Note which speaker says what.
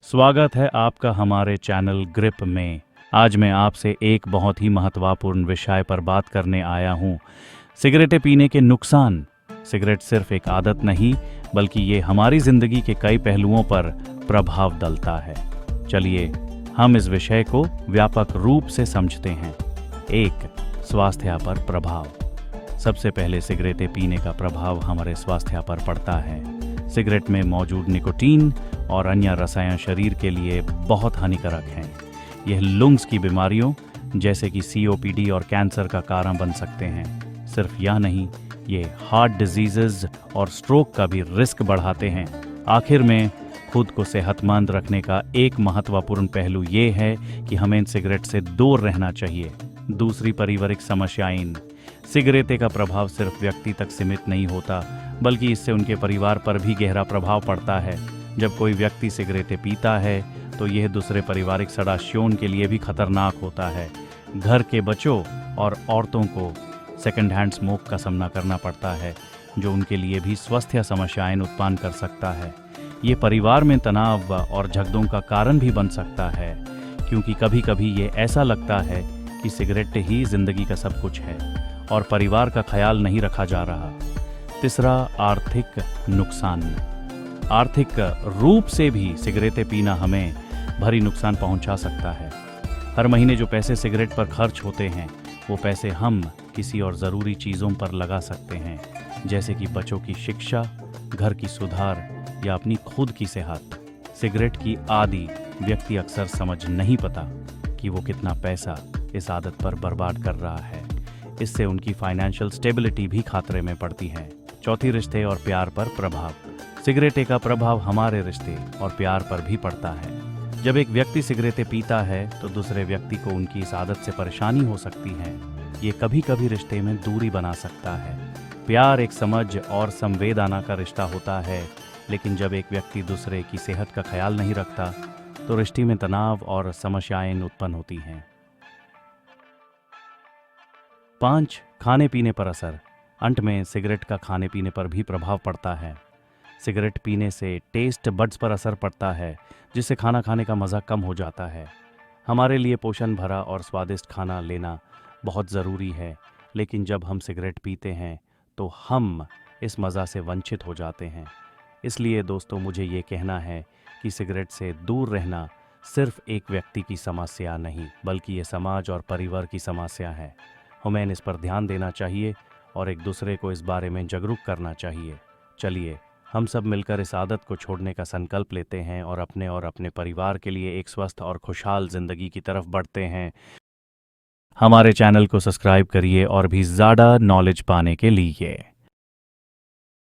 Speaker 1: स्वागत है आपका हमारे चैनल ग्रिप में। आज मैं आपसे एक बहुत ही महत्वपूर्ण विषय पर बात करने आया हूँ। सिगरेटें पीने के नुकसान। सिगरेट सिर्फ एक आदत नहीं, बल्कि ये हमारी जिंदगी के कई पहलुओं पर प्रभाव डालता है। चलिए हम इस विषय को व्यापक रूप से समझते हैं। 1. स्वास्थ्य पर प्रभाव। सबसे पहले सिगरेटें पीने का प्रभाव हमारे स्वास्थ्य पर पड़ता है। सिगरेट में मौजूद निकोटीन और अन्य रसायन शरीर के लिए बहुत हानिकारक हैं। यह लंग्स की बीमारियों जैसे कि COPD और कैंसर का कारण बन सकते हैं। सिर्फ यह नहीं, ये हार्ट डिजीजेज और स्ट्रोक का भी रिस्क बढ़ाते हैं। आखिर में खुद को सेहतमंद रखने का एक महत्वपूर्ण पहलू ये है कि हमें सिगरेट से दूर रहना चाहिए। दूसरी पारिवारिक समस्याएं। सिगरेट का प्रभाव सिर्फ व्यक्ति तक सीमित नहीं होता, बल्कि इससे उनके परिवार पर भी गहरा प्रभाव पड़ता है। जब कोई व्यक्ति सिगरेटें पीता है तो यह दूसरे पारिवारिक सदस्यों के लिए भी खतरनाक होता है। घर के बच्चों और औरतों को सेकंड हैंड स्मोक का सामना करना पड़ता है, जो उनके लिए भी स्वास्थ्य समस्याएं उत्पन्न कर सकता है। ये परिवार में तनाव और झगड़ों का कारण भी बन सकता है, क्योंकि कभी कभी ये ऐसा लगता है कि सिगरेट ही जिंदगी का सब कुछ है और परिवार का ख्याल नहीं रखा जा रहा। तीसरा, आर्थिक नुकसान। आर्थिक रूप से भी सिगरेटें पीना हमें भारी नुकसान पहुंचा सकता है। हर महीने जो पैसे सिगरेट पर खर्च होते हैं, वो पैसे हम किसी और ज़रूरी चीज़ों पर लगा सकते हैं, जैसे कि बच्चों की शिक्षा, घर की सुधार या अपनी खुद की सेहत। सिगरेट की आदी व्यक्ति अक्सर समझ नहीं पाता कि वो कितना पैसा इस आदत पर बर्बाद कर रहा है। इससे उनकी फाइनेंशियल स्टेबिलिटी भी खतरे में पड़ती है। चौथी, रिश्ते और प्यार पर प्रभाव। सिगरेट का प्रभाव हमारे रिश्ते और प्यार पर भी पड़ता है। जब एक व्यक्ति सिगरेटें पीता है तो दूसरे व्यक्ति को उनकी इस आदत से परेशानी हो सकती है। ये कभी कभी रिश्ते में दूरी बना सकता है। प्यार एक समझ और संवेदना का रिश्ता होता है, लेकिन जब एक व्यक्ति दूसरे की सेहत का ख्याल नहीं रखता तो रिश्ते में तनाव और समस्याएं उत्पन्न होती हैं। 5. खाने पीने पर असर। अंत में सिगरेट का खाने पीने पर भी प्रभाव पड़ता है। सिगरेट पीने से टेस्ट बड्स पर असर पड़ता है, जिससे खाना खाने का मज़ा कम हो जाता है। हमारे लिए पोषण भरा और स्वादिष्ट खाना लेना बहुत ज़रूरी है, लेकिन जब हम सिगरेट पीते हैं तो हम इस मज़ा से वंचित हो जाते हैं। इसलिए दोस्तों, मुझे ये कहना है कि सिगरेट से दूर रहना सिर्फ एक व्यक्ति की समस्या नहीं, बल्कि ये समाज और परिवार की समस्या है। हमें इस पर ध्यान देना चाहिए और एक दूसरे को इस बारे में जागरूक करना चाहिए। चलिए हम सब मिलकर इस आदत को छोड़ने का संकल्प लेते हैं और अपने परिवार के लिए एक स्वस्थ और खुशहाल जिंदगी की तरफ बढ़ते हैं। हमारे चैनल को सब्सक्राइब करिए और भी ज़्यादा नॉलेज पाने के लिए।